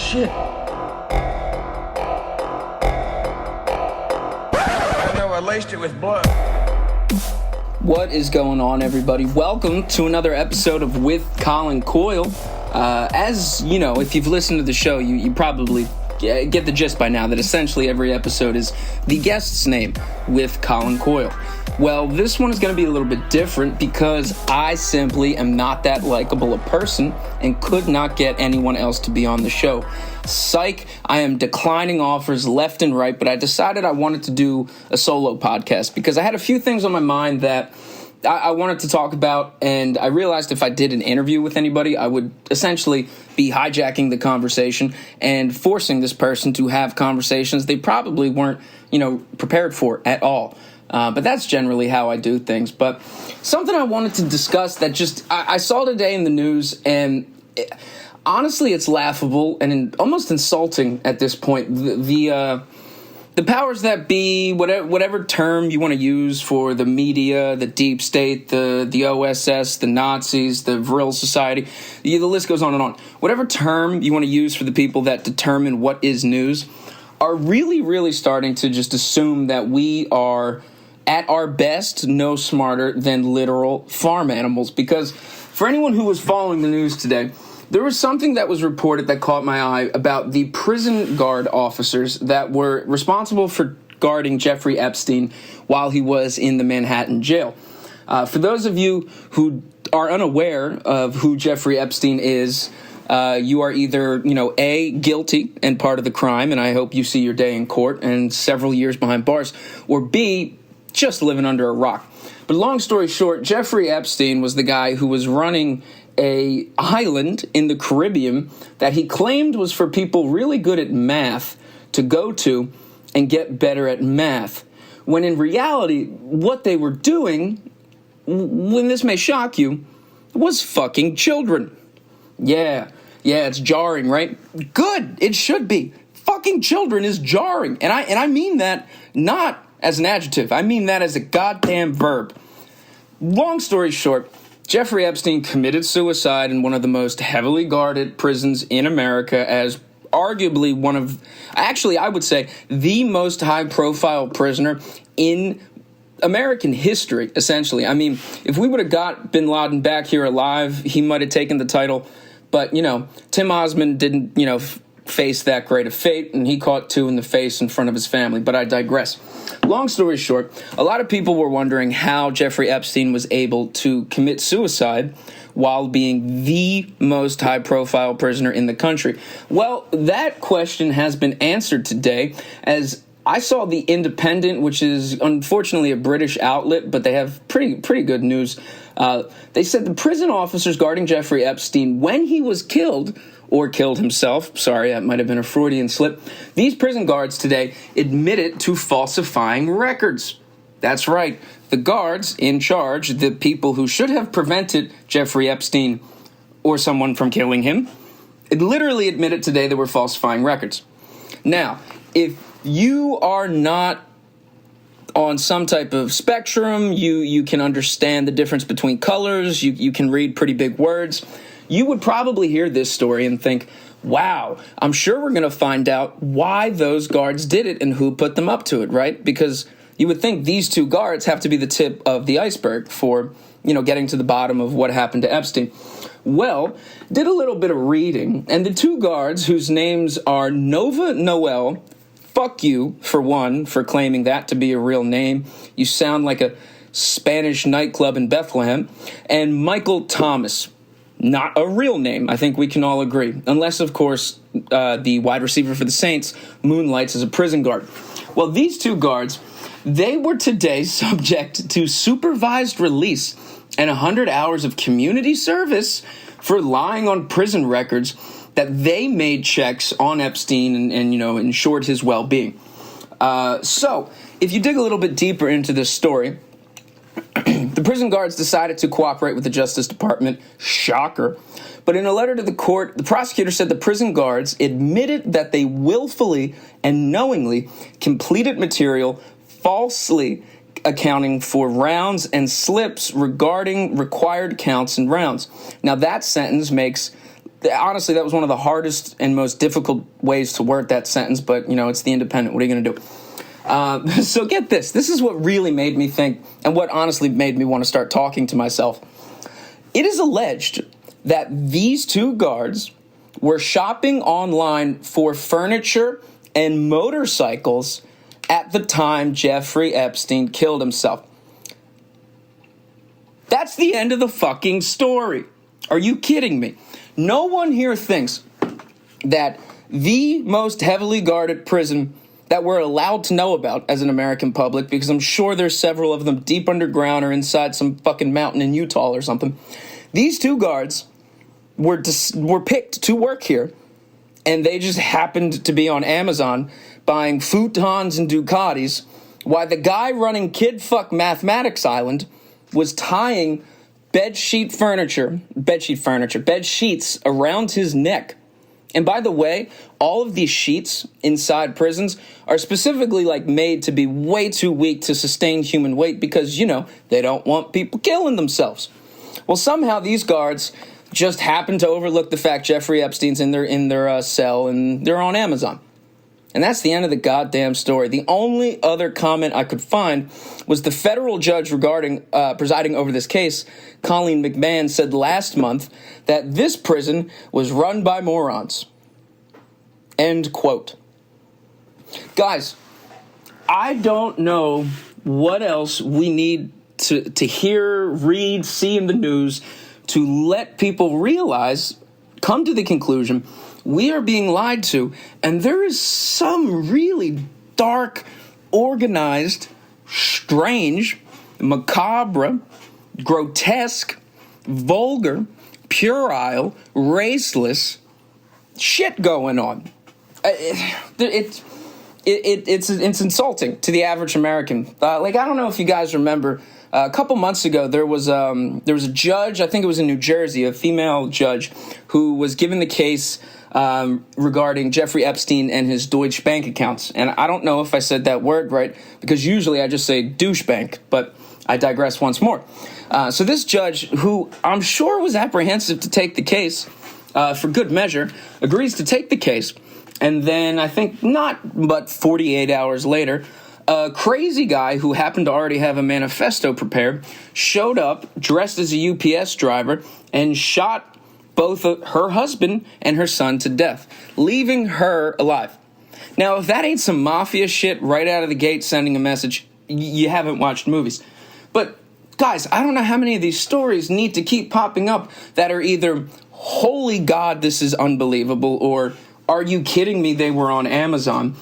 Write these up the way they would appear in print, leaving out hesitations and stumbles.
shit. I know I laced it with blood. What is going on, everybody? Welcome to another episode of With Colin Coyle. As you know, if you've listened to the show, you probably get the gist by now that essentially every episode is the guest's name, with Colin Coyle. Well, this one is going to be a little bit different because I simply am not that likable a person and could not get anyone else to be on the show. Psych, I am declining offers left and right, but I decided I wanted to do a solo podcast because I had a few things on my mind that I wanted to talk about, and I realized if I did an interview with anybody, I would essentially be hijacking the conversation and forcing this person to have conversations they probably weren't, prepared for at all. But that's generally how I do things. But something I wanted to discuss that I saw today in the news, and honestly, it's laughable and almost insulting at this point. The powers that be, whatever term you want to use for the media, the deep state, the OSS, the Nazis, the Vril Society, the list goes on and on. Whatever term you want to use for the people that determine what is news are really, really starting to just assume that we are, at our best, no smarter than literal farm animals. Because for anyone who was following the news today, there was something that was reported that caught my eye about the prison guard officers that were responsible for guarding Jeffrey Epstein while he was in the Manhattan jail. For those of you who are unaware of who Jeffrey Epstein is, you are either, A, guilty and part of the crime, and I hope you see your day in court and several years behind bars, or B, just living under a rock. But long story short, Jeffrey Epstein was the guy who was running a island in the Caribbean that he claimed was for people really good at math to go to and get better at math. When in reality, what they were doing, when this may shock you, was fucking children. Yeah, it's jarring, right? Good, it should be. Fucking children is jarring. And I mean that not as an adjective. I mean that as a goddamn verb. Long story short, Jeffrey Epstein committed suicide in one of the most heavily guarded prisons in America as arguably I would say, the most high-profile prisoner in American history, essentially. I mean, if we would have got bin Laden back here alive, he might have taken the title. But, Tim Osmond didn't, face that great a fate, and he caught two in the face in front of his family. But I digress. Long story short, a lot of people were wondering how Jeffrey Epstein was able to commit suicide while being the most high-profile prisoner in the country. Well, that question has been answered today, as I saw The Independent, which is unfortunately a British outlet, but they have pretty good news. They said the prison officers guarding Jeffrey Epstein when he was killed, or killed himself, sorry, that might have been a Freudian slip, these prison guards today admitted to falsifying records. That's right, the guards in charge, the people who should have prevented Jeffrey Epstein or someone from killing him, literally admitted today they were falsifying records. Now, if you are not on some type of spectrum, you can understand the difference between colors, you can read pretty big words, you would probably hear this story and think, wow, I'm sure we're going to find out why those guards did it and who put them up to it, right? Because you would think these two guards have to be the tip of the iceberg for, getting to the bottom of what happened to Epstein. Well, did a little bit of reading, and the two guards, whose names are Nova Noel, fuck you, for one, for claiming that to be a real name. You sound like a Spanish nightclub in Bethlehem. And Michael Thomas. Not a real name, I think we can all agree. Unless, of course, the wide receiver for the Saints moonlights as a prison guard. Well, these two guards, they were today subject to supervised release and 100 hours of community service for lying on prison records that they made checks on Epstein and ensured his well-being. So, if you dig a little bit deeper into this story, the prison guards decided to cooperate with the Justice Department. Shocker. But in a letter to the court, the prosecutor said the prison guards admitted that they willfully and knowingly completed material falsely accounting for rounds and slips regarding required counts and rounds. Now, that sentence makes honestly, that was one of the hardest and most difficult ways to word that sentence, but, it's the Independent. What are you going to do? So get this. This is what really made me think, and what honestly made me want to start talking to myself. It is alleged that these two guards were shopping online for furniture and motorcycles at the time Jeffrey Epstein killed himself. That's the end of the fucking story. Are you kidding me? No one here thinks that the most heavily guarded prison that we're allowed to know about as an American public, because I'm sure there's several of them deep underground or inside some fucking mountain in Utah or something. These two guards were picked to work here, and they just happened to be on Amazon buying futons and Ducatis, while the guy running Kidfuck Mathematics Island was tying bed sheets around his neck. And by the way, all of these sheets inside prisons are specifically made to be way too weak to sustain human weight because, they don't want people killing themselves. Well, somehow these guards just happen to overlook the fact Jeffrey Epstein's in their cell and they're on Amazon. And that's the end of the goddamn story. The only other comment I could find was the federal judge presiding over this case, Colin McMahon, said last month that this prison was run by morons. End quote. Guys, I don't know what else we need to hear, read, see in the news to let people come to the conclusion we are being lied to, and there is some really dark, organized, strange, macabre, grotesque, vulgar, puerile, raceless shit going on. It's insulting to the average American. I don't know if you guys remember. A couple months ago, there was a judge, I think it was in New Jersey, a female judge, who was given the case regarding Jeffrey Epstein and his Deutsche Bank accounts. And I don't know if I said that word right, because usually I just say douchebank, but I digress once more. So this judge, who I'm sure was apprehensive to take the case for good measure, agrees to take the case. And then I think not but 48 hours later, a crazy guy who happened to already have a manifesto prepared showed up dressed as a UPS driver and shot both her husband and her son to death, leaving her alive. Now, if that ain't some mafia shit right out of the gate sending a message, you haven't watched movies. But, guys, I don't know how many of these stories need to keep popping up that are either, holy God, this is unbelievable, or are you kidding me, they were on Amazon,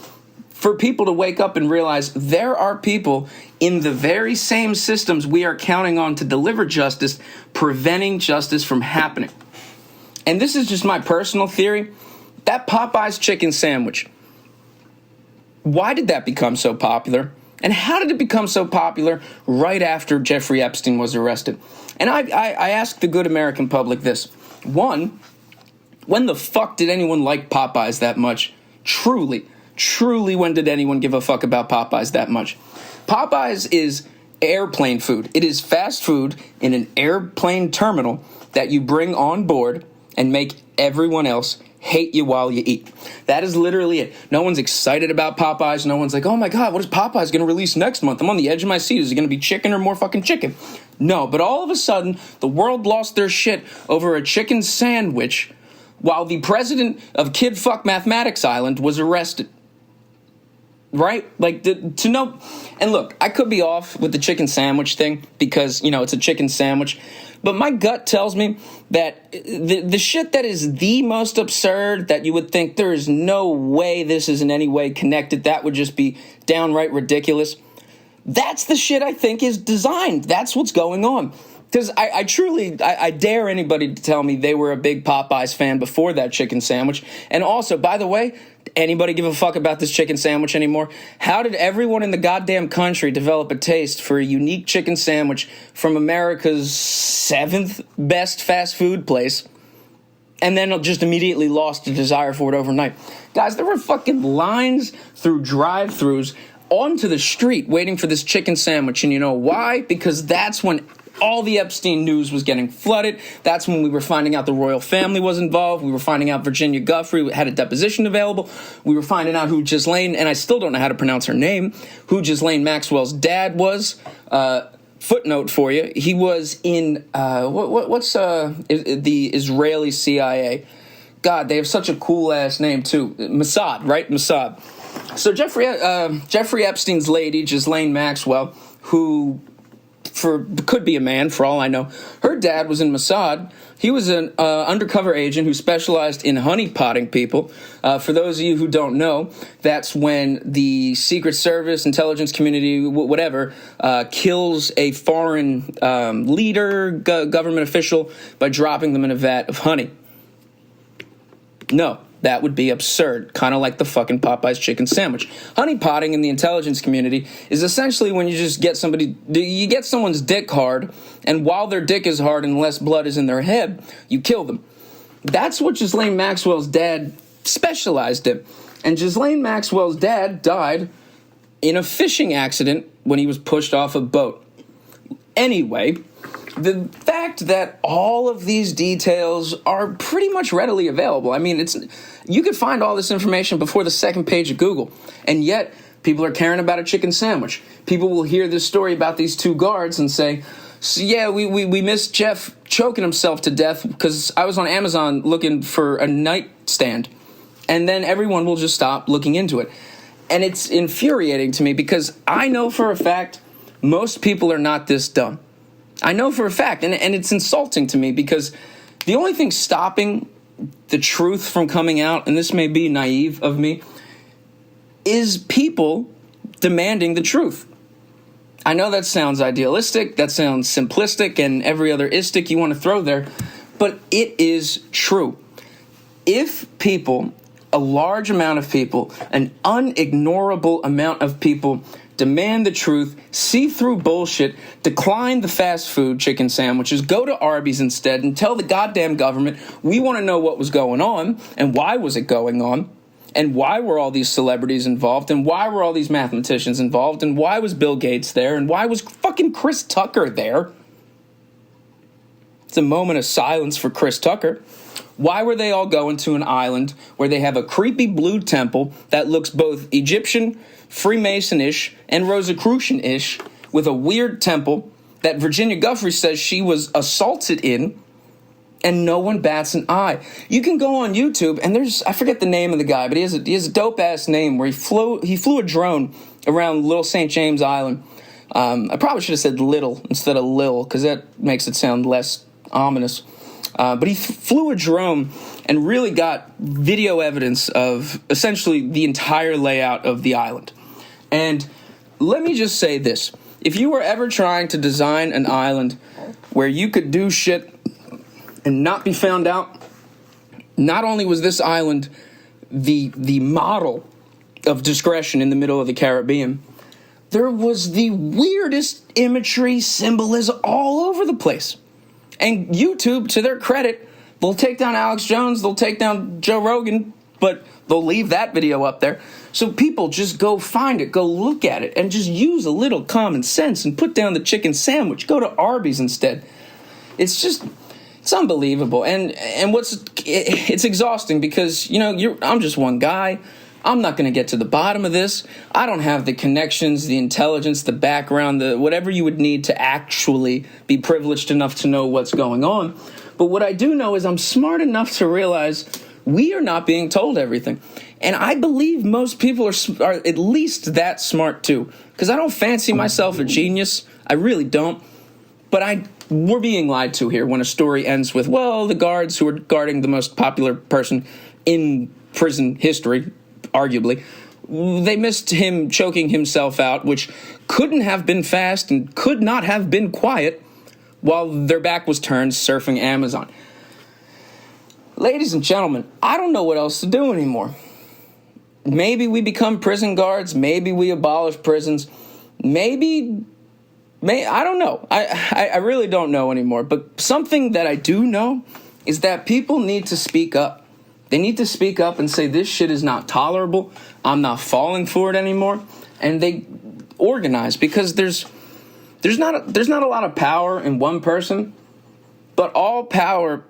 for people to wake up and realize there are people in the very same systems we are counting on to deliver justice, preventing justice from happening. And this is just my personal theory. That Popeye's chicken sandwich, why did that become so popular? And how did it become so popular right after Jeffrey Epstein was arrested? And I asked the good American public this. One, when the fuck did anyone like Popeyes that much? Truly, when did anyone give a fuck about Popeyes that much? Popeyes is airplane food. It is fast food in an airplane terminal that you bring on board and make everyone else hate you while you eat. That is literally it. No one's excited about Popeyes. No one's like, oh my God, what is Popeyes going to release next month? I'm on the edge of my seat. Is it going to be chicken or more fucking chicken? No, but all of a sudden, the world lost their shit over a chicken sandwich while the president of Kidfuck Mathematics Island was arrested. Right? To know. And look, I could be off with the chicken sandwich thing because, it's a chicken sandwich. But my gut tells me that the shit that is the most absurd, that you would think there is no way this is in any way connected, that would just be downright ridiculous. That's the shit I think is designed. That's what's going on. Because I truly dare anybody to tell me they were a big Popeyes fan before that chicken sandwich. And also, by the way, anybody give a fuck about this chicken sandwich anymore? How did everyone in the goddamn country develop a taste for a unique chicken sandwich from America's 7th best fast food place and then just immediately lost a desire for it overnight? Guys, there were fucking lines through drive-thrus onto the street waiting for this chicken sandwich. And you know why? Because that's when All the Epstein news was getting flooded. That's when we were finding out the royal family was involved. We were finding out Virginia Giuffre had a deposition available. We were finding out who Ghislaine, and I still don't know how to pronounce her name, who Ghislaine Maxwell's dad was. Footnote for you. He was in, what's the Israeli CIA? God, they have such a cool-ass name, too. Mossad, right? Mossad. So Jeffrey Epstein's lady, Ghislaine Maxwell, who could be a man for all I know, her dad was in Mossad. He was an undercover agent who specialized in honeypotting people. For those of you who don't know, that's when the Secret Service, intelligence community, whatever, kills a foreign leader, government official, by dropping them in a vat of honey. No, that would be absurd, kind of like the fucking Popeye's chicken sandwich. Honeypotting in the intelligence community is essentially when you just get someone's dick hard, and while their dick is hard and less blood is in their head, you kill them. That's what Ghislaine Maxwell's dad specialized in. And Ghislaine Maxwell's dad died in a fishing accident when he was pushed off a boat. Anyway, the fact that all of these details are pretty much readily available. I mean, you could find all this information before the second page of Google, and yet people are caring about a chicken sandwich. People will hear this story about these two guards and say, so yeah, we missed Jeff choking himself to death because I was on Amazon looking for a nightstand. And then everyone will just stop looking into it. And it's infuriating to me because I know for a fact most people are not this dumb. I know for a fact, and it's insulting to me because the only thing stopping the truth from coming out, and this may be naive of me, is people demanding the truth. I know that sounds idealistic, that sounds simplistic, and every other istic you want to throw there, but it is true. If people, a large amount of people, an unignorable amount of people demand the truth, see through bullshit, decline the fast food chicken sandwiches, go to Arby's instead, and tell the goddamn government, we want to know what was going on, and why was it going on, and why were all these celebrities involved, and why were all these mathematicians involved, and why was Bill Gates there, and why was fucking Chris Tucker there? It's a moment of silence for Chris Tucker. Why were they all going to an island where they have a creepy blue temple that looks both Egyptian, Freemason-ish, and Rosicrucian-ish, with a weird temple that Virginia Giuffre says she was assaulted in, and no one bats an eye? You can go on YouTube, and I forget the name of the guy, but he has a dope-ass name where he flew a drone around Little St. James Island. I probably should have said Little instead of Lil, because that makes it sound less ominous. But he flew a drone and really got video evidence of essentially the entire layout of the island. And let me just say this. If you were ever trying to design an island where you could do shit and not be found out, not only was this island the model of discretion in the middle of the Caribbean, there was the weirdest imagery, symbolism all over the place. And YouTube, to their credit, they'll take down Alex Jones, they'll take down Joe Rogan, but they'll leave that video up there. So people just go find it, go look at it, and just use a little common sense and put down the chicken sandwich. Go to Arby's instead. It's unbelievable. And it's exhausting because, I'm just one guy. I'm not going to get to the bottom of this. I don't have the connections, the intelligence, the background, whatever you would need to actually be privileged enough to know what's going on. But what I do know is I'm smart enough to realize we are not being told everything. And I believe most people are at least that smart too. Because I don't fancy myself a genius. I really don't. But we're being lied to here when a story ends with, well, the guards who are guarding the most popular person in prison history, arguably, they missed him choking himself out, which couldn't have been fast and could not have been quiet while their back was turned surfing Amazon. Ladies and gentlemen, I don't know what else to do anymore. Maybe we become prison guards. Maybe we abolish prisons. I don't know. I really don't know anymore. But something that I do know is that people need to speak up. They need to speak up and say, this shit is not tolerable. I'm not falling for it anymore. And they organize because there's there's not a lot of power in one person, but all power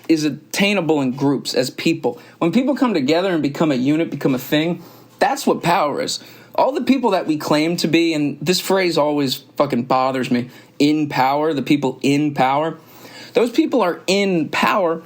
is attainable in groups as people. When people come together and become a unit, become a thing, that's what power is. All the people that we claim to be, and this phrase always fucking bothers me, in power, the people in power, those people are in power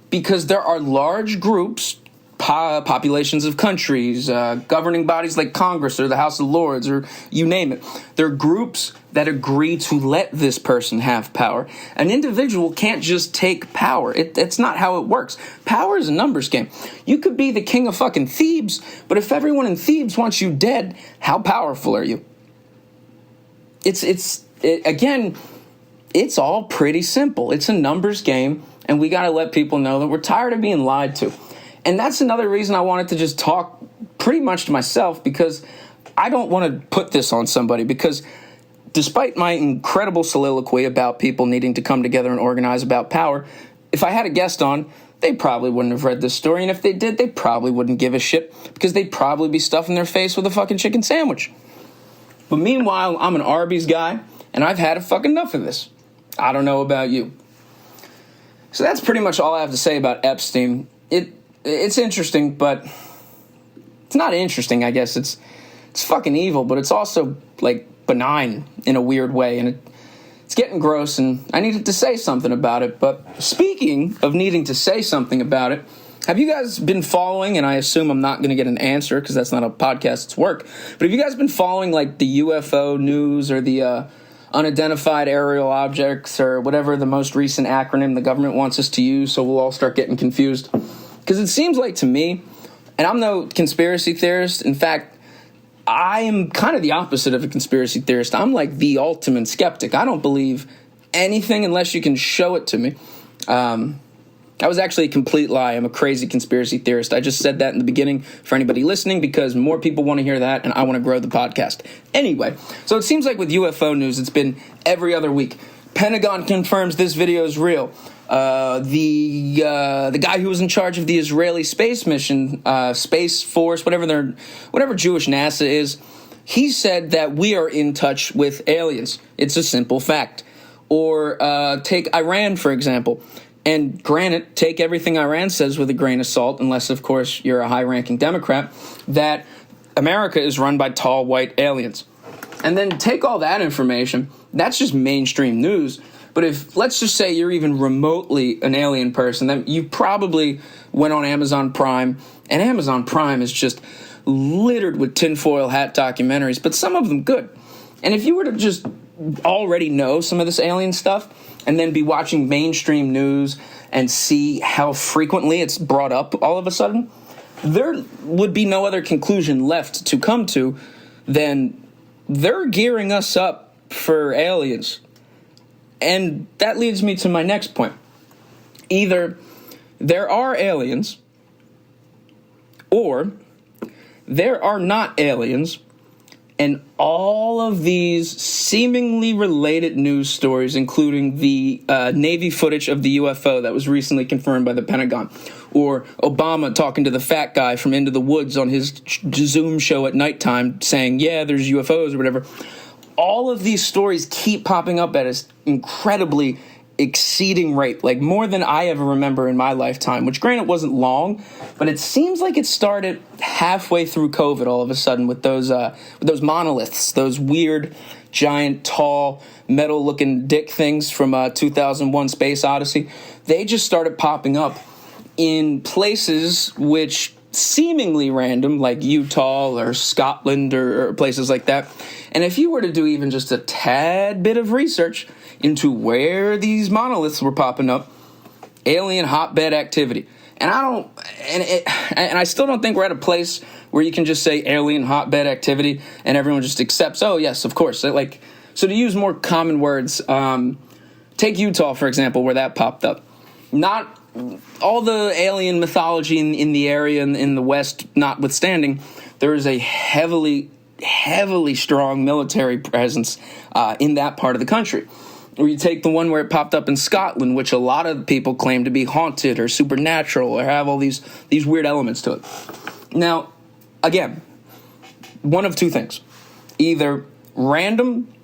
because there are large groups, populations of countries, governing bodies like Congress or the House of Lords or you name it. They're groups that agree to let this person have power. An individual can't just take power. It's not how it works. Power is a numbers game. You could be the king of fucking Thebes, but if everyone in Thebes wants you dead, how powerful are you? Again, it's all pretty simple. It's a numbers game, and we got to let people know that we're tired of being lied to. And that's another reason I wanted to just talk pretty much to myself, because I don't want to put this on somebody, because despite my incredible soliloquy about people needing to come together and organize about power, if I had a guest on, they probably wouldn't have read this story. And if they did, they probably wouldn't give a shit, because they'd probably be stuffing their face with a fucking chicken sandwich. But meanwhile, I'm an Arby's guy, and I've had a fucking enough of this. I don't know about you. So that's pretty much all I have to say about Epstein. It's interesting, but it's not interesting, I guess. It's fucking evil, but it's also, like, benign in a weird way, and it's getting gross, and I needed to say something about it. But speaking of needing to say something about it, have you guys been following, and I assume I'm not going to get an answer because that's not a podcast, it's work, but have you guys been following, like, the UFO news or the unidentified aerial objects or whatever the most recent acronym the government wants us to use, so we'll all start getting confused? Because it seems like to me, and I'm no conspiracy theorist, in fact, I am kind of the opposite of a conspiracy theorist. I'm like the ultimate skeptic. I don't believe anything unless you can show it to me. That was actually a complete lie. I'm a crazy conspiracy theorist. I just said that in the beginning for anybody listening because more people want to hear that, and I want to grow the podcast. Anyway, so it seems like with UFO news, it's been every other week. Pentagon confirms this video is real. The guy who was in charge of the Israeli space mission, Space Force, whatever Jewish NASA is, he said that we are in touch with aliens. It's a simple fact. Or take Iran, for example. And granted, take everything Iran says with a grain of salt, unless, of course, you're a high-ranking Democrat, that America is run by tall white aliens. And then take all that information, that's just mainstream news. But if, let's just say you're even remotely an alien person, then you probably went on Amazon Prime, and Amazon Prime is just littered with tinfoil hat documentaries, but some of them good. And if you were to just already know some of this alien stuff, and then be watching mainstream news and see how frequently it's brought up all of a sudden, there would be no other conclusion left to come to than they're gearing us up for aliens. And that leads me to my next point. Either there are aliens, or there are not aliens, and all of these seemingly related news stories, including the Navy footage of the UFO that was recently confirmed by the Pentagon, or Obama talking to the fat guy from Into the Woods on his Zoom show at nighttime saying, yeah, there's UFOs or whatever. All of these stories keep popping up at an incredibly exceeding rate, like more than I ever remember in my lifetime, which granted wasn't long, but it seems like it started halfway through COVID all of a sudden with those monoliths, those weird, giant, tall, metal-looking dick things from 2001 Space Odyssey. They just started popping up in places which seemingly random, like Utah or Scotland or places like that. And if you were to do even just a tad bit of research into where these monoliths were popping up, alien hotbed activity. And I still don't think we're at a place where you can just say alien hotbed activity and everyone just accepts, oh yes, of course. Like, so to use more common words, take Utah, for example, where that popped up. Not all the alien mythology in the area in the West notwithstanding, there is a heavily strong military presence in that part of the country. Or you take the one where it popped up in Scotland, which a lot of people claim to be haunted or supernatural or have all these weird elements to it. Now, again, one of two things. Either random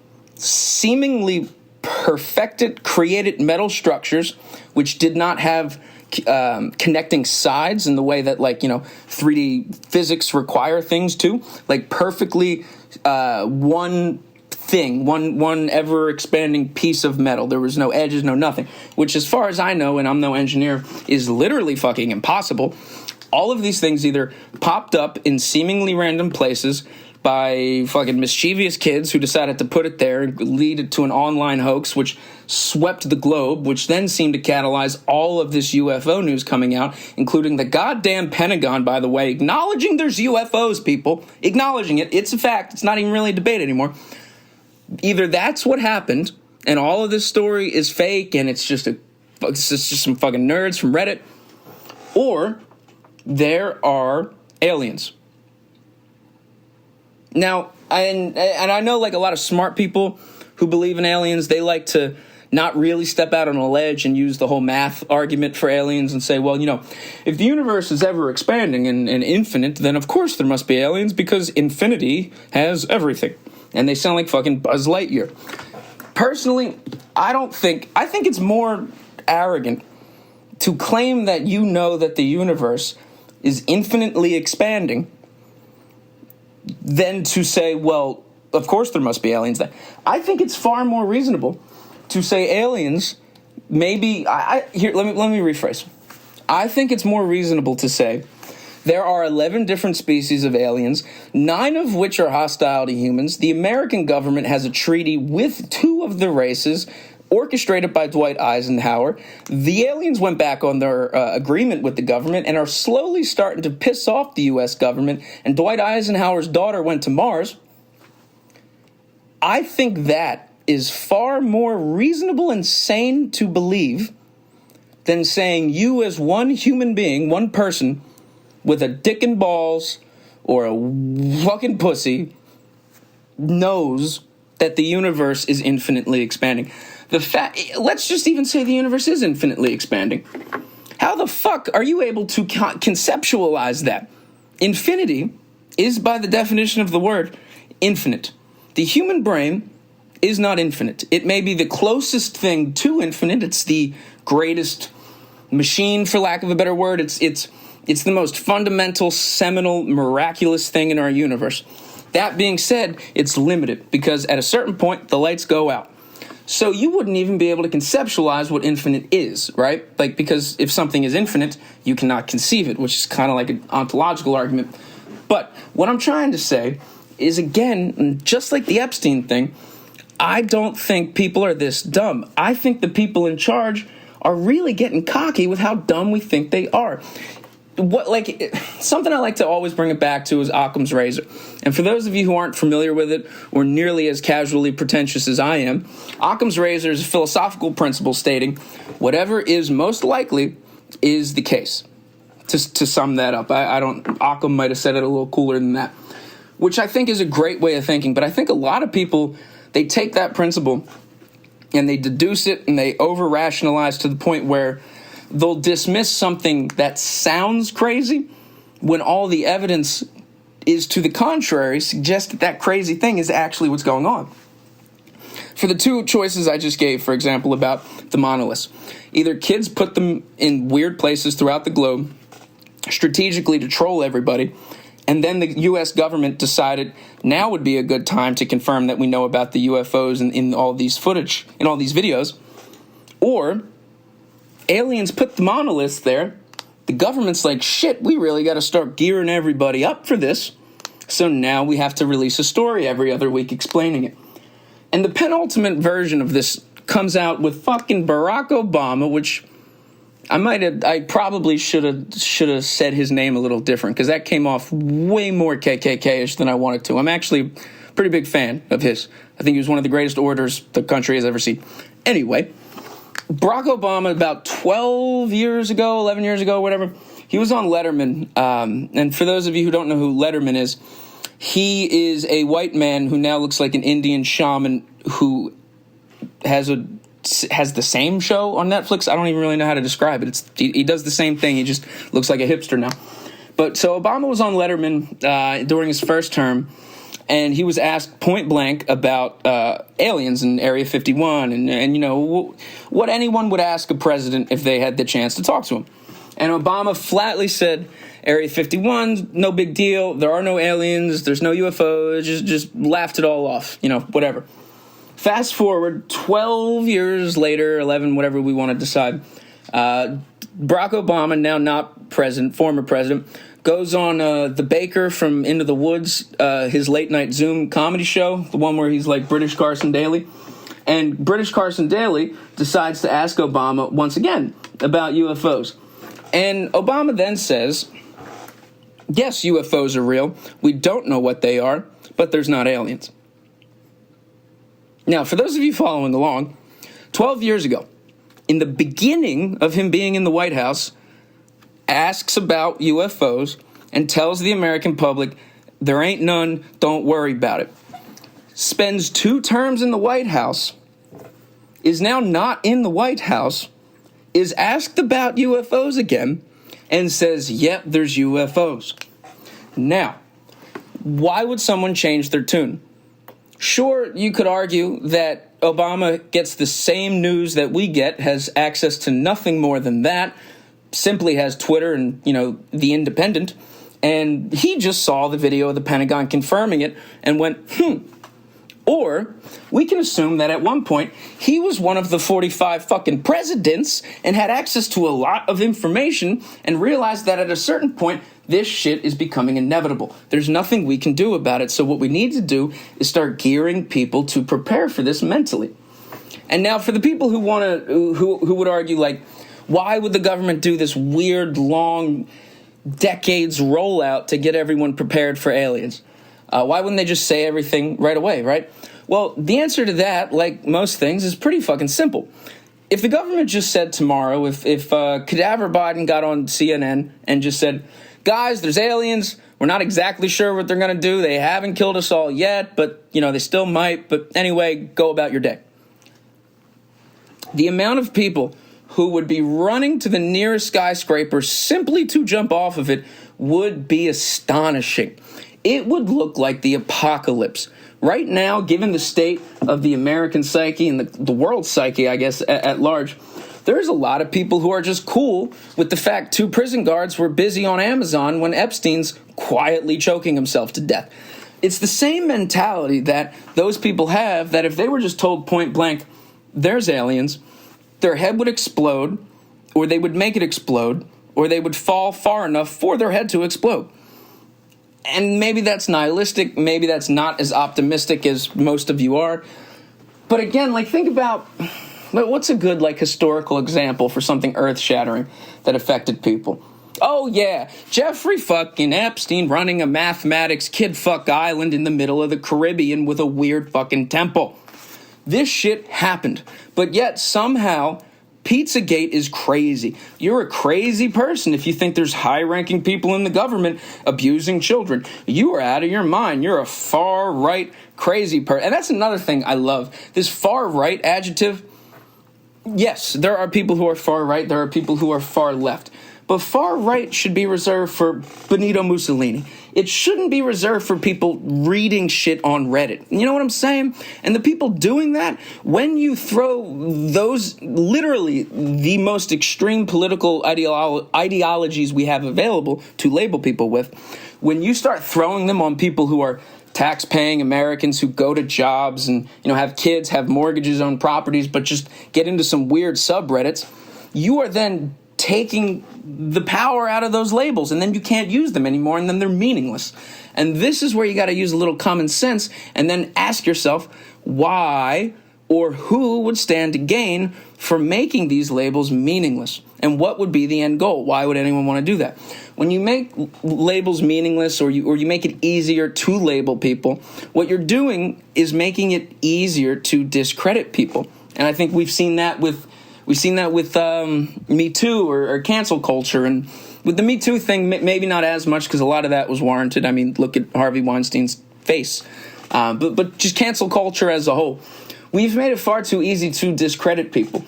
seemingly perfected, created metal structures which did not have connecting sides in the way that, 3D physics require things to, perfectly one thing, one ever-expanding piece of metal. There was no edges, no nothing, which, as far as I know, and I'm no engineer, is literally fucking impossible. All of these things either popped up in seemingly random places by fucking mischievous kids who decided to put it there and lead it to an online hoax, which swept the globe, which then seemed to catalyze all of this UFO news coming out, including the goddamn Pentagon, by the way, acknowledging there's UFOs, people. Acknowledging it. It's a fact. It's not even really a debate anymore. Either that's what happened, and all of this story is fake, and it's just some fucking nerds from Reddit, or there are aliens. Now, and I know, a lot of smart people who believe in aliens, they like to not really step out on a ledge and use the whole math argument for aliens and say, well, if the universe is ever expanding and infinite, then of course there must be aliens because infinity has everything. And they sound like fucking Buzz Lightyear. Personally, I think it's more arrogant to claim that that the universe is infinitely expanding than to say, well, of course there must be aliens there. I think it's far more reasonable to say aliens maybe... Here, let me rephrase. I think it's more reasonable to say there are 11 different species of aliens, 9 of which are hostile to humans. The American government has a treaty with 2 of the races, orchestrated by Dwight Eisenhower. The aliens went back on their agreement with the government and are slowly starting to piss off the U.S. government, and Dwight Eisenhower's daughter went to Mars. I think that is far more reasonable and sane to believe than saying you as one human being, one person, with a dick and balls or a fucking pussy, knows that the universe is infinitely expanding. Let's just even say the universe is infinitely expanding. How the fuck are you able to conceptualize that? Infinity is, by the definition of the word, infinite. The human brain is not infinite. It may be the closest thing to infinite. It's the greatest machine, for lack of a better word. It's the most fundamental, seminal, miraculous thing in our universe. That being said, it's limited because at a certain point, the lights go out. So you wouldn't even be able to conceptualize what infinite is, right? Because if something is infinite, you cannot conceive it, which is kind of like an ontological argument. But what I'm trying to say is, again, just like the Epstein thing, I don't think people are this dumb. I think the people in charge are really getting cocky with how dumb we think they are. Something I like to always bring it back to is Occam's razor. And for those of you who aren't familiar with it or nearly as casually pretentious as I am, Occam's razor is a philosophical principle stating whatever is most likely is the case. To sum that up, Occam might have said it a little cooler than that, which I think is a great way of thinking. But I think a lot of people, they take that principle and they deduce it and they over-rationalize to the point where they'll dismiss something that sounds crazy when all the evidence is to the contrary, suggests that crazy thing is actually what's going on. For the 2 choices I just gave, for example, about the monoliths, either kids put them in weird places throughout the globe strategically to troll everybody, and then the U.S. government decided now would be a good time to confirm that we know about the UFOs in all these footage, in all these videos, or aliens put the monoliths there. The government's like, shit, we really got to start gearing everybody up for this. So now we have to release a story every other week explaining it. And the penultimate version of this comes out with fucking Barack Obama, which I probably should have said his name a little different, because that came off way more KKK-ish than I wanted to. I'm actually a pretty big fan of his. I think he was one of the greatest orators the country has ever seen. Anyway, Barack Obama, about 11 years ago, whatever, he was on Letterman. And for those of you who don't know who Letterman is, he is a white man who now looks like an Indian shaman who has the same show on Netflix. I don't even really know how to describe it. He does the same thing. He just looks like a hipster now. But so Obama was on Letterman during his first term, and he was asked point blank about aliens in Area 51 and you know, what anyone would ask a president if they had the chance to talk to him. And Obama flatly said, Area 51, no big deal. There are no aliens. There's no UFOs. Just laughed it all off. You know, whatever. Fast forward 12 years later, 11, whatever we want to decide. Barack Obama, now not president, former president, goes on The Baker from Into the Woods, his late-night Zoom comedy show, the one where he's like British Carson Daly. And British Carson Daly decides to ask Obama once again about UFOs. And Obama then says, yes, UFOs are real. We don't know what they are, but there's not aliens. Now, for those of you following along, 12 years ago, in the beginning of him being in the White House, asks about UFOs and tells the American public, there ain't none, don't worry about it. Spends 2 terms in the White House, is now not in the White House, is asked about UFOs again, and says, yep, there's UFOs. Now, why would someone change their tune? Sure, you could argue that Obama gets the same news that we get, has access to nothing more than that, simply has Twitter and, you know, The Independent, and he just saw the video of the Pentagon confirming it and went, Or we can assume that at one point he was one of the 45 fucking presidents and had access to a lot of information and realized that at a certain point this shit is becoming inevitable. There's nothing we can do about it. So what we need to do is start gearing people to prepare for this mentally. And now for the people who want to, who would argue, like, why would the government do this weird, long, decades rollout to get everyone prepared for aliens? Why wouldn't they just say everything right away, right? Well, the answer to that, like most things, is pretty fucking simple. If the government just said tomorrow, if Cadaver Biden got on CNN and just said, guys, there's aliens, we're not exactly sure what they're going to do, they haven't killed us all yet, but, you know, they still might, but anyway, go about your day. The amount of people who would be running to the nearest skyscraper simply to jump off of it would be astonishing. It would look like the apocalypse. Right now, given the state of the American psyche and the world psyche, I guess, at large, there's a lot of people who are just cool with the fact 2 prison guards were busy on Amazon when Epstein's quietly choking himself to death. It's the same mentality that those people have, that if they were just told point blank, there's aliens, their head would explode, or they would make it explode, or they would fall far enough for their head to explode. And maybe that's nihilistic, maybe that's not as optimistic as most of you are. But again, like, think about, what's a good, like, historical example for something earth-shattering that affected people? Oh yeah, Jeffrey fucking Epstein running a mathematics kid-fuck island in the middle of the Caribbean with a weird fucking temple. This shit happened, but yet somehow Pizzagate is crazy. You're a crazy person if you think there's high-ranking people in the government abusing children. You are out of your mind. You're a far-right crazy person. And that's another thing I love. This far-right adjective, yes, there are people who are far-right. There are people who are far-left. But far-right should be reserved for Benito Mussolini. It shouldn't be reserved for people reading shit on Reddit. You know what I'm saying? And the people doing that, when you throw those, literally the most extreme political ideologies we have available to label people with, when you start throwing them on people who are tax-paying Americans who go to jobs and, you know, have kids, have mortgages, own properties, but just get into some weird subreddits, you are then taking the power out of those labels, and then you can't use them anymore, and then they're meaningless. And this is where you got to use a little common sense and then ask yourself why or who would stand to gain for making these labels meaningless, and what would be the end goal? Why would anyone want to do that? When you make labels meaningless, or you make it easier to label people, what you're doing is making it easier to discredit people. And I think we've seen that with Me Too or cancel culture. And with the Me Too thing, maybe not as much, because a lot of that was warranted. I mean, look at Harvey Weinstein's face. But just cancel culture as a whole. We've made it far too easy to discredit people.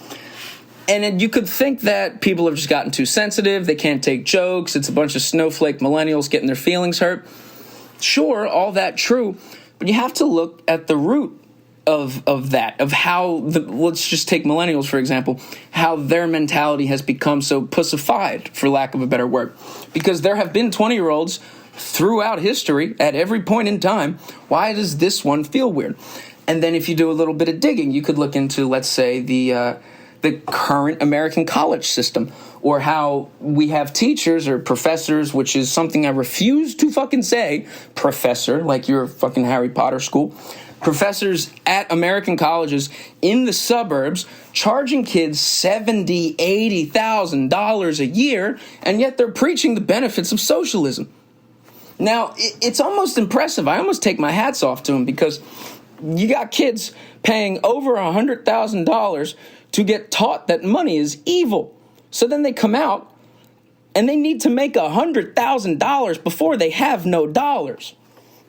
And you could think that people have just gotten too sensitive. They can't take jokes. It's a bunch of snowflake millennials getting their feelings hurt. Sure, all that true. But you have to look at the root of that, of how let's just take millennials, for example, how their mentality has become so pussified, for lack of a better word. Because there have been 20-year-olds throughout history at every point in time. Why does this one feel weird? And then if you do a little bit of digging, you could look into, let's say, the current American college system, or how we have teachers or professors, which is something I refuse to fucking say, professor, like you're a fucking Harry Potter school, professors at American colleges in the suburbs charging kids $70,000, $80,000 a year, and yet they're preaching the benefits of socialism. Now, it's almost impressive. I almost take my hats off to them, because you got kids paying over $100,000 to get taught that money is evil. So then they come out and they need to make $100,000 before they have no dollars.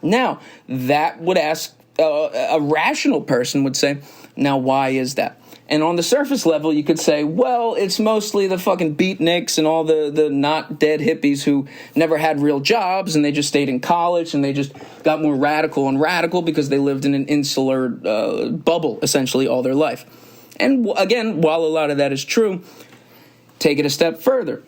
Now, that would ask a rational person would say, now why is that? And on the surface level, you could say, well, it's mostly the fucking beatniks and all the not dead hippies who never had real jobs, and they just stayed in college, and they just got more radical and radical because they lived in an insular bubble, essentially, all their life. And again, while a lot of that is true, take it a step further.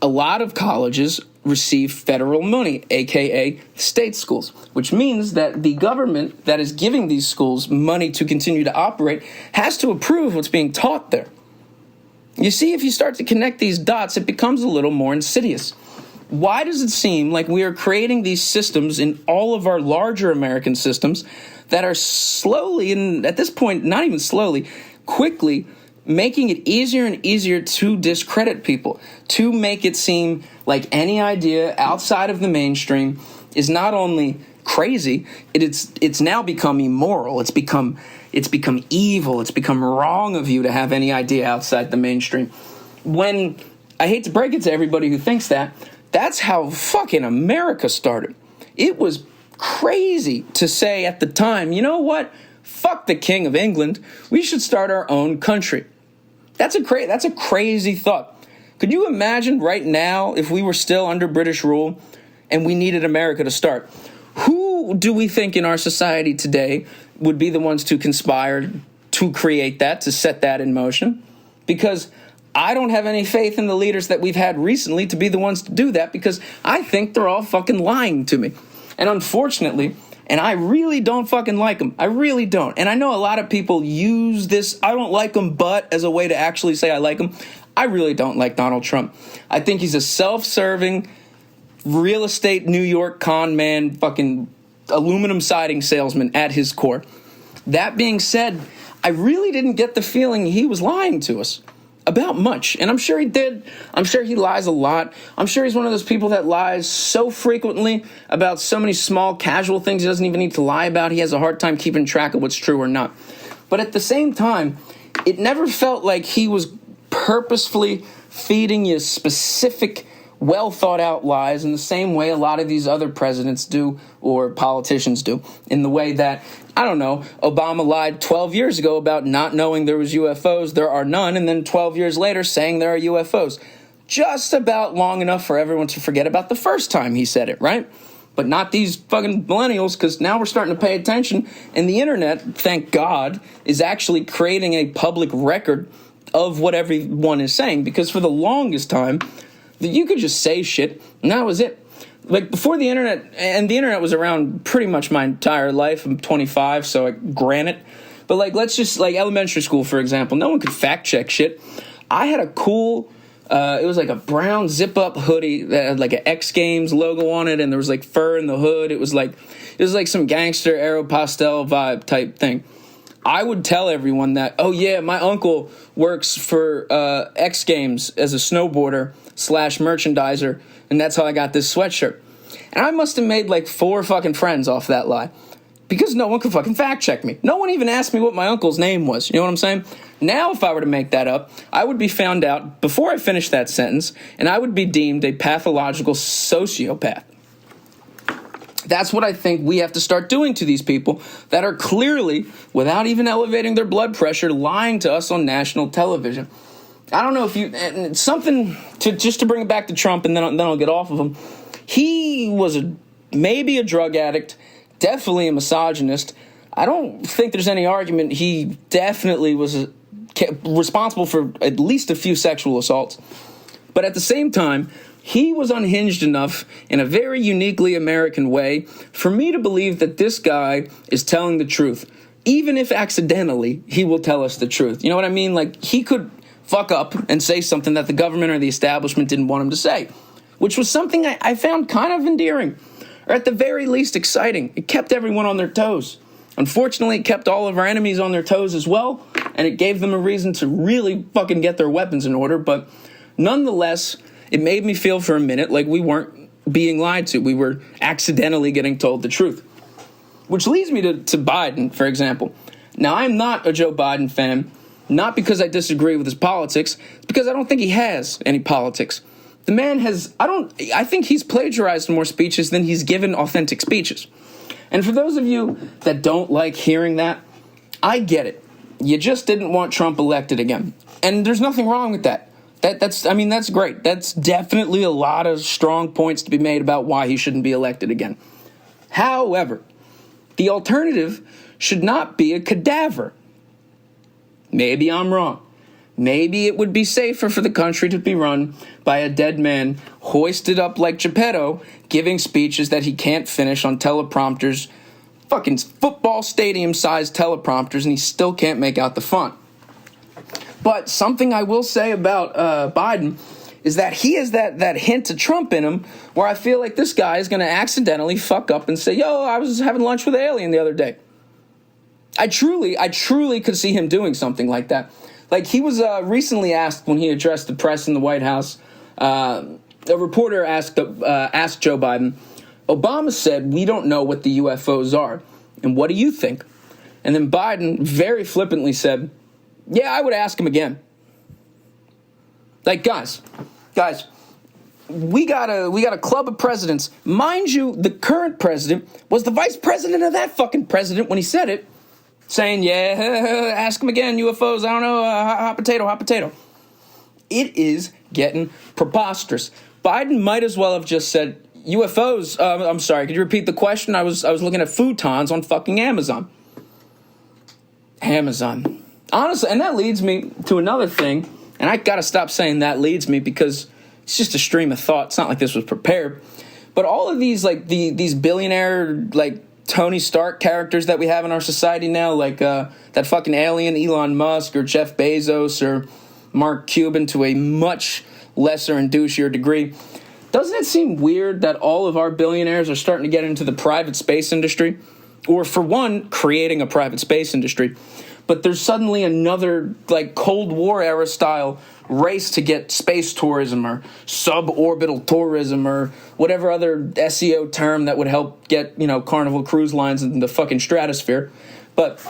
A lot of colleges receive federal money, aka state schools, which means that the government that is giving these schools money to continue to operate has to approve what's being taught there. You see, if you start to connect these dots, it becomes a little more insidious. Why does it seem like we are creating these systems in all of our larger American systems that are slowly, and at this point, not even slowly, quickly making it easier and easier to discredit people, to make it seem like any idea outside of the mainstream is not only crazy, it's now become immoral, it's become evil, it's become wrong of you to have any idea outside the mainstream. When, I hate to break it to everybody who thinks that, that's how fucking America started. It was crazy to say at the time, you know what? Fuck the King of England. We should start our own country. That's a crazy thought. Could you imagine right now if we were still under British rule and we needed America to start? Who do we think in our society today would be the ones to conspire to create that, to set that in motion? Because I don't have any faith in the leaders that we've had recently to be the ones to do that, because I think they're all fucking lying to me. And unfortunately, and I really don't fucking like them. I really don't. And I know a lot of people use this, I don't like him, but, as a way to actually say I like him. I really don't like Donald Trump. I think he's a self-serving, real estate New York con man, fucking aluminum siding salesman at his core. That being said, I really didn't get the feeling he was lying to us about much. And I'm sure he did. I'm sure he lies a lot. I'm sure he's one of those people that lies so frequently about so many small casual things he doesn't even need to lie about. He has a hard time keeping track of what's true or not. But at the same time, it never felt like he was purposefully feeding you specific, well thought out lies in the same way a lot of these other presidents do, or politicians do, in the way that, I don't know, Obama lied 12 years ago about not knowing there was UFOs, there are none, and then 12 years later saying there are UFOs. Just about long enough for everyone to forget about the first time he said it, right? But not these fucking millennials, because now we're starting to pay attention, and the internet, thank God, is actually creating a public record of what everyone is saying, because for the longest time, you could just say shit, and that was it. Like, before the internet, and the internet was around pretty much my entire life. I'm 25, so granted. But, like, let's just, like, elementary school, for example, no one could fact check shit. I had a cool, it was like a brown zip-up hoodie that had, like, an X Games logo on it, and there was, like, fur in the hood. It was like some gangster Aeropostale vibe type thing. I would tell everyone that, oh, yeah, my uncle works for X Games as a snowboarder / merchandiser, and that's how I got this sweatshirt. And I must have made like 4 fucking friends off that lie, because no one could fucking fact check me. No one even asked me what my uncle's name was. You know what I'm saying? Now, if I were to make that up, I would be found out before I finished that sentence, and I would be deemed a pathological sociopath. That's what I think we have to start doing to these people that are clearly, without even elevating their blood pressure, lying to us on national television. I don't know if you, something to bring it back to Trump, and then I'll get off of him. He was maybe a drug addict, definitely a misogynist. I don't think there's any argument he definitely was responsible for at least a few sexual assaults. But at the same time, he was unhinged enough in a very uniquely American way for me to believe that this guy is telling the truth. Even if accidentally, he will tell us the truth. You know what I mean? Like, he could fuck up and say something that the government or the establishment didn't want him to say, which was something I found kind of endearing, or at the very least exciting. It kept everyone on their toes. Unfortunately, it kept all of our enemies on their toes as well, and it gave them a reason to really fucking get their weapons in order. But nonetheless, it made me feel for a minute like we weren't being lied to. We were accidentally getting told the truth. Which leads me to Biden, for example. Now, I'm not a Joe Biden fan, not because I disagree with his politics, it's because I don't think he has any politics. The man I think he's plagiarized more speeches than he's given authentic speeches. And for those of you that don't like hearing that, I get it. You just didn't want Trump elected again. And there's nothing wrong with that. That's great. That's definitely a lot of strong points to be made about why he shouldn't be elected again. However, the alternative should not be a cadaver. Maybe I'm wrong. Maybe it would be safer for the country to be run by a dead man hoisted up like Geppetto, giving speeches that he can't finish on teleprompters, fucking football stadium-sized teleprompters, and he still can't make out the font. But something I will say about Biden is that he has that hint of Trump in him where I feel like this guy is going to accidentally fuck up and say, yo, I was having lunch with an alien the other day. I truly could see him doing something like that. Like, he was recently asked when he addressed the press in the White House, a reporter asked Joe Biden, Obama said, we don't know what the UFOs are, and what do you think? And then Biden very flippantly said, yeah, I would ask him again. Like, guys, we got a club of presidents. Mind you, the current president was the vice president of that fucking president when he said it, saying, yeah, ask him again, UFOs, I don't know, hot potato. It is getting preposterous. Biden might as well have just said, UFOs, I'm sorry, could you repeat the question? I was looking at futons on fucking Amazon. Honestly, and that leads me to another thing, and I gotta stop saying that leads me because it's just a stream of thought. It's not like this was prepared. But all of these, like, these billionaire, like, Tony Stark characters that we have in our society now, like that fucking alien Elon Musk or Jeff Bezos or Mark Cuban to a much lesser and douchier degree, doesn't it seem weird that all of our billionaires are starting to get into the private space industry? Or, for one, creating a private space industry. But there's suddenly another, like, Cold War era style race to get space tourism or suborbital tourism or whatever other SEO term that would help get, Carnival Cruise Lines in the fucking stratosphere. But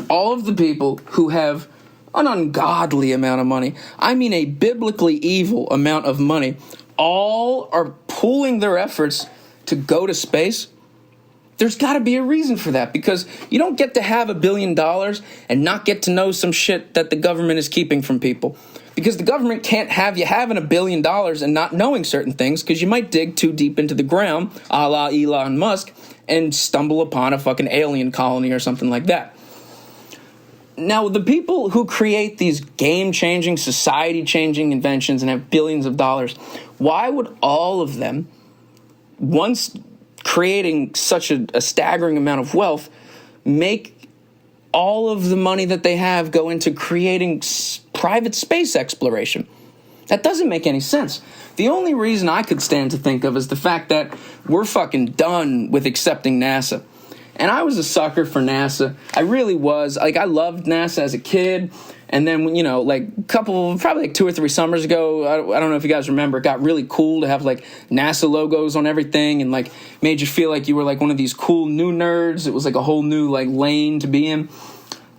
all of the people who have an ungodly amount of money, I mean a biblically evil amount of money, all are pooling their efforts to go to space. There's got to be a reason for that, because you don't get to have $1 billion and not get to know some shit that the government is keeping from people. Because the government can't have you having $1 billion and not knowing certain things, because you might dig too deep into the ground, a la Elon Musk, and stumble upon a fucking alien colony or something like that. Now, the people who create these game-changing, society-changing inventions and have billions of dollars, why would all of them, once creating such a staggering amount of wealth, make all of the money that they have go into creating private space exploration? That doesn't make any sense. The only reason I could stand to think of is the fact that we're fucking done with accepting NASA. And I was a sucker for NASA. I really was. Like, I loved NASA as a kid. And then, probably 2 or 3 summers ago, I don't know if you guys remember, it got really cool to have, like, NASA logos on everything and, like, made you feel like you were, like, one of these cool new nerds. It was, like, a whole new, like, lane to be in.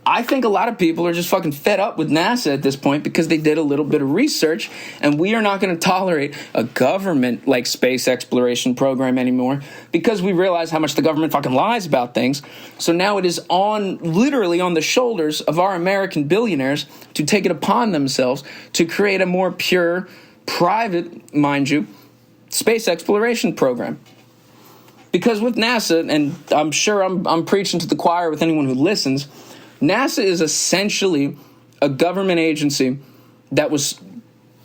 I think a lot of people are just fucking fed up with NASA at this point because they did a little bit of research, and we are not going to tolerate a government, like, space exploration program anymore because we realize how much the government fucking lies about things. So now it is literally on the shoulders of our American billionaires to take it upon themselves to create a more pure, private, mind you, space exploration program. Because with NASA, and I'm sure I'm preaching to the choir with anyone who listens, NASA is essentially a government agency that was,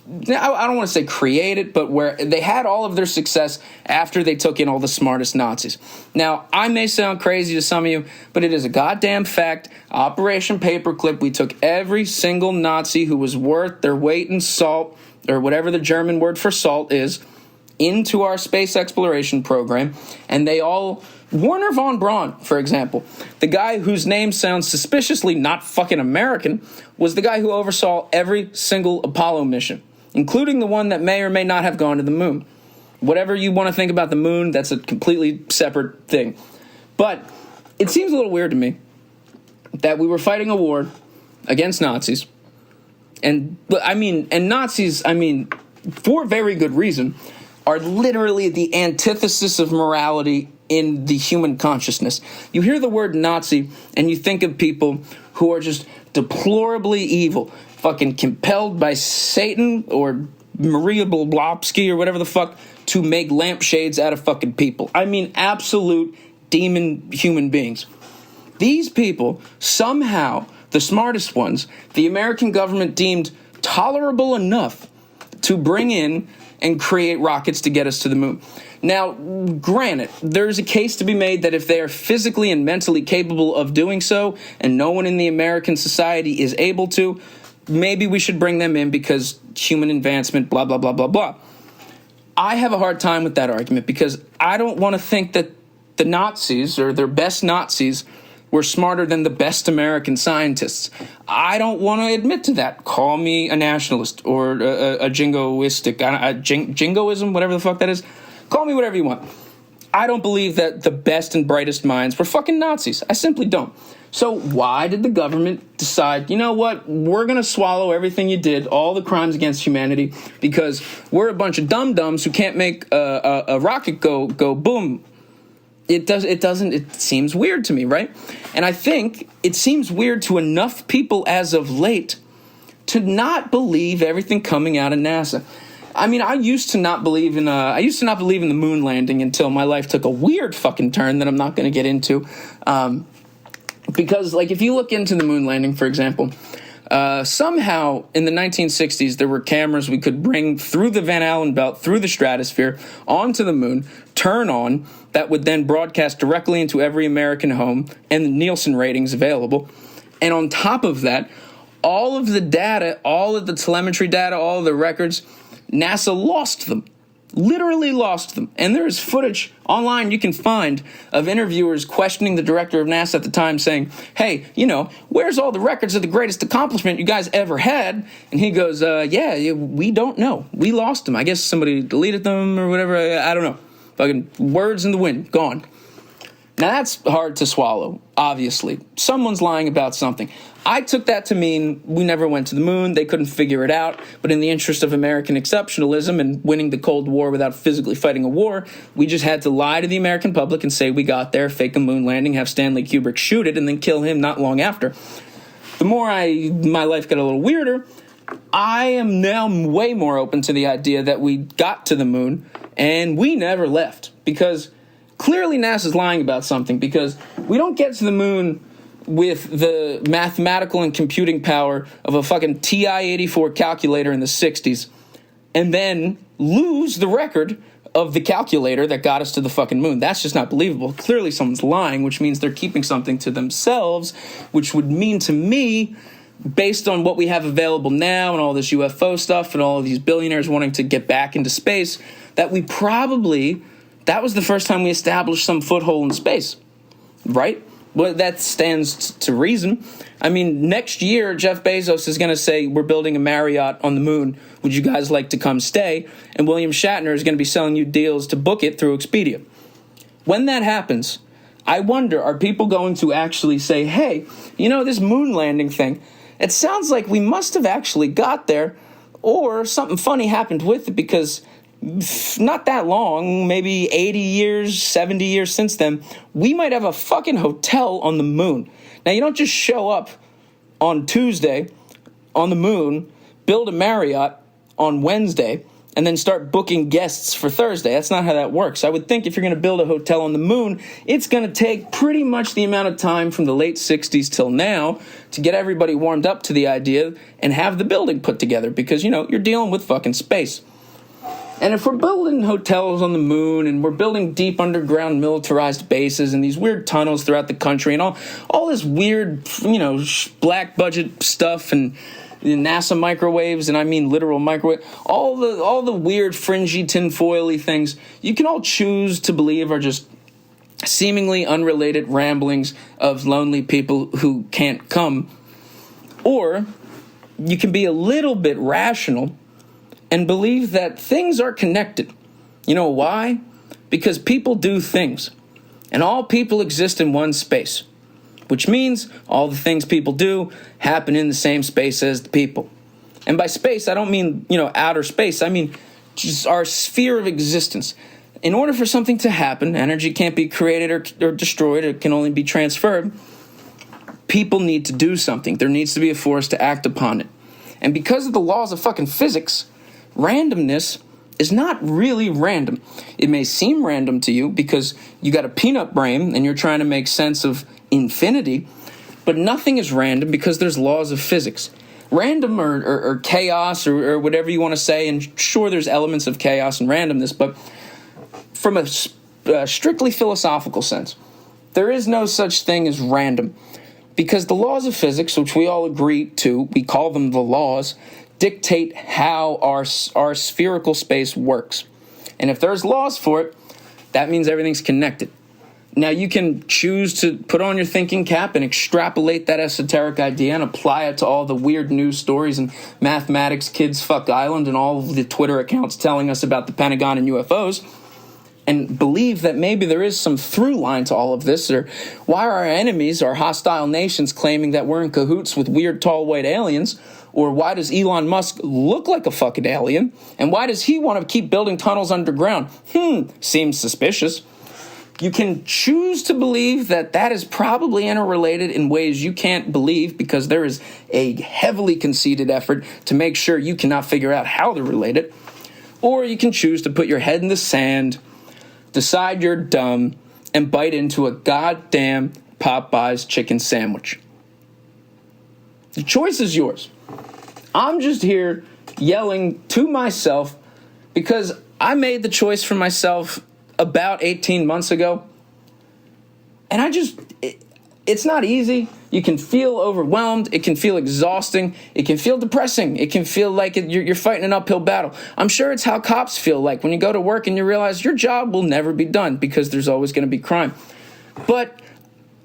I don't want to say created, but where they had all of their success after they took in all the smartest Nazis. Now, I may sound crazy to some of you, but it is a goddamn fact. Operation Paperclip, we took every single Nazi who was worth their weight in salt, or whatever the German word for salt is, into our space exploration program, and they all... Werner von Braun, for example, the guy whose name sounds suspiciously not fucking American, was the guy who oversaw every single Apollo mission, including the one that may or may not have gone to the moon. Whatever you want to think about the moon, that's a completely separate thing. But it seems a little weird to me that we were fighting a war against Nazis, and Nazis, for very good reason, are literally the antithesis of morality in the human consciousness. You hear the word Nazi, and you think of people who are just deplorably evil, fucking compelled by Satan or Maria Blobsky or whatever the fuck to make lampshades out of fucking people. Absolute demon human beings. These people, somehow, the smartest ones, the American government deemed tolerable enough to bring in and create rockets to get us to the moon. Now, granted, there's a case to be made that if they are physically and mentally capable of doing so, and no one in the American society is able to, maybe we should bring them in because human advancement, blah, blah, blah, blah, blah. I have a hard time with that argument because I don't want to think that the Nazis, or their best Nazis, were smarter than the best American scientists. I don't want to admit to that. Call me a nationalist or a jingoistic, jingoism, whatever the fuck that is. Call me whatever you want. I don't believe that the best and brightest minds were fucking Nazis. I simply don't. So why did the government decide, you know what, we're going to swallow everything you did, all the crimes against humanity, because we're a bunch of dum-dums who can't make a rocket go boom. It seems weird to me, right? And I think it seems weird to enough people as of late to not believe everything coming out of NASA. I used to not believe in the moon landing until my life took a weird fucking turn that I'm not going to get into. Because, if you look into the moon landing, for example, somehow in the 1960s there were cameras we could bring through the Van Allen belt, through the stratosphere, onto the moon, turn on, that would then broadcast directly into every American home, and the Nielsen ratings available. And on top of that, all of the data, all of the telemetry data, all of the records, NASA lost them. Literally lost them. And there is footage online you can find of interviewers questioning the director of NASA at the time, saying, hey, where's all the records of the greatest accomplishment you guys ever had? And he goes, yeah, we don't know. We lost them. I guess somebody deleted them or whatever. I don't know. Fucking words in the wind. Gone. Now that's hard to swallow, obviously. Someone's lying about something. I took that to mean we never went to the moon, they couldn't figure it out, but in the interest of American exceptionalism and winning the Cold War without physically fighting a war, we just had to lie to the American public and say we got there, fake a moon landing, have Stanley Kubrick shoot it, and then kill him not long after. The more my life got a little weirder, I am now way more open to the idea that we got to the moon and we never left, because clearly NASA's lying about something, because we don't get to the moon with the mathematical and computing power of a fucking TI-84 calculator in the 60s and then lose the record of the calculator that got us to the fucking moon. That's just not believable. Clearly someone's lying, which means they're keeping something to themselves, which would mean to me, based on what we have available now and all this UFO stuff and all of these billionaires wanting to get back into space, that that was the first time we established some foothold in space, right? Well, that stands to reason. Next year, Jeff Bezos is going to say, we're building a Marriott on the moon. Would you guys like to come stay? And William Shatner is going to be selling you deals to book it through Expedia. When that happens, I wonder, are people going to actually say, hey, this moon landing thing, it sounds like we must have actually got there, or something funny happened with it, because not that long, maybe 80 years, 70 years since then, we might have a fucking hotel on the moon. Now, you don't just show up on Tuesday on the moon, build a Marriott on Wednesday, and then start booking guests for Thursday. That's not how that works. I would think if you're going to build a hotel on the moon, it's going to take pretty much the amount of time from the late 60s till now to get everybody warmed up to the idea and have the building put together because, you're dealing with fucking space. And if we're building hotels on the moon and we're building deep underground militarized bases and these weird tunnels throughout the country and all this weird, black budget stuff and the NASA microwaves, and I mean literal microwave, all the weird fringy tinfoily things you can all choose to believe are just seemingly unrelated ramblings of lonely people who can't come. Or you can be a little bit rational and believe that things are connected. You know why? Because people do things, and all people exist in one space. Which means all the things people do happen in the same space as the people. And by space, I don't mean, outer space. I mean just our sphere of existence. In order for something to happen, energy can't be created or destroyed. It can only be transferred. People need to do something. There needs to be a force to act upon it. And because of the laws of fucking physics, randomness is not really random. It may seem random to you because you got a peanut brain and you're trying to make sense of infinity, but nothing is random because there's laws of physics. Random or chaos or whatever you want to say, and sure, there's elements of chaos and randomness, but from a strictly philosophical sense, there is no such thing as random because the laws of physics, which we all agree to, we call them the laws, dictate how our spherical space works. And if there's laws for it, that means everything's connected. Now, you can choose to put on your thinking cap and extrapolate that esoteric idea and apply it to all the weird news stories and mathematics, kids fuck Island, and all of the Twitter accounts telling us about the Pentagon and UFOs, and believe that maybe there is some through line to all of this, or why are our enemies, our hostile nations, claiming that we're in cahoots with weird tall white aliens, or why does Elon Musk look like a fucking alien, and why does he want to keep building tunnels underground? Seems suspicious. You can choose to believe that that is probably interrelated in ways you can't believe because there is a heavily conceited effort to make sure you cannot figure out how they're related. Or you can choose to put your head in the sand, decide you're dumb, and bite into a goddamn Popeye's chicken sandwich. The choice is yours. I'm just here yelling to myself because I made the choice for myself about 18 months ago. And it's not easy. You can feel overwhelmed. It can feel exhausting. It can feel depressing. It can feel like you're fighting an uphill battle. I'm sure it's how cops feel like when you go to work and you realize your job will never be done because there's always going to be crime. But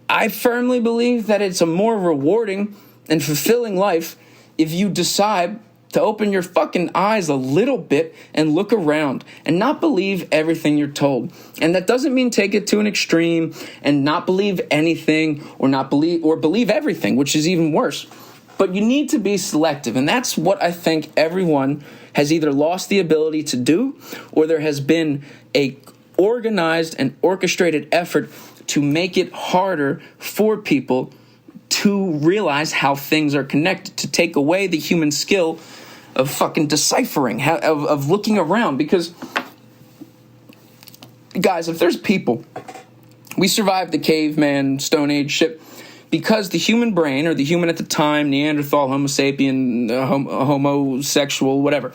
I firmly believe that it's a more rewarding and fulfilling life if you decide to open your fucking eyes a little bit and look around and not believe everything you're told. And that doesn't mean take it to an extreme and not believe anything or believe everything, which is even worse. But you need to be selective. And that's what I think everyone has either lost the ability to do, or there has been a organized and orchestrated effort to make it harder for people to realize how things are connected, to take away the human skill of fucking deciphering, of looking around. Because, guys, if there's people, we survived the caveman, Stone Age shit because the human brain, or the human at the time, Neanderthal, Homo sapien, homosexual, whatever,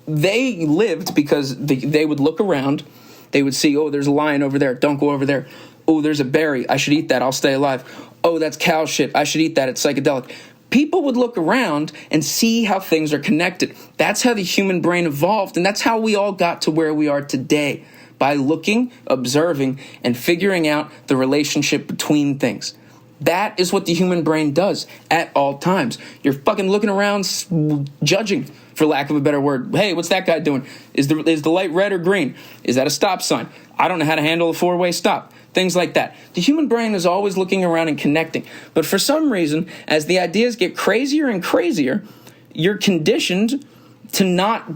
they lived because they would look around, they would see, oh, there's a lion over there, don't go over there. Oh, there's a berry, I should eat that, I'll stay alive. Oh, that's cow shit, I should eat that, it's psychedelic. People would look around and see how things are connected. That's how the human brain evolved, and that's how we all got to where we are today, by looking, observing, and figuring out the relationship between things. That is what the human brain does at all times. You're fucking looking around, judging, for lack of a better word. Hey, what's that guy doing? Is the light red or green? Is that a stop sign? I don't know how to handle a four-way stop. Things like that. The human brain is always looking around and connecting. But for some reason, as the ideas get crazier and crazier, you're conditioned to not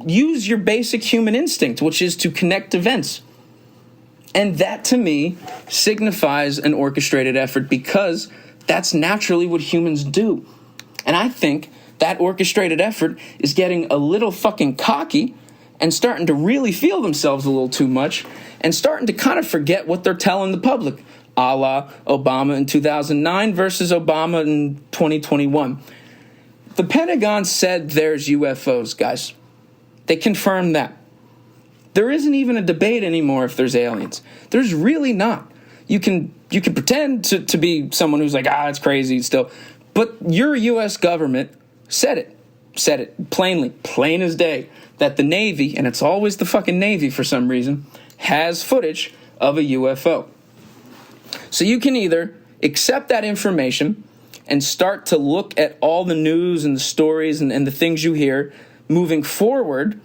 use your basic human instinct, which is to connect events. And that, to me, signifies an orchestrated effort because that's naturally what humans do. And I think that orchestrated effort is getting a little fucking cocky and starting to really feel themselves a little too much and starting to kind of forget what they're telling the public, a la Obama in 2009 versus Obama in 2021. The Pentagon said there's UFOs, guys. They confirmed that. There isn't even a debate anymore if there's aliens. There's really not. You can pretend to be someone who's like, it's crazy still. But your U.S. government said it plainly, plain as day, that the Navy, and it's always the fucking Navy for some reason, has footage of a UFO. So you can either accept that information and start to look at all the news and the stories and the things you hear moving forward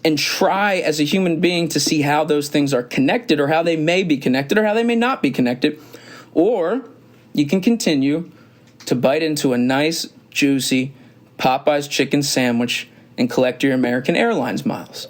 and try as a human being to see how those things are connected or how they may be connected or how they may not be connected. Or you can continue to bite into a nice, juicy Popeye's chicken sandwich and collect your American Airlines miles.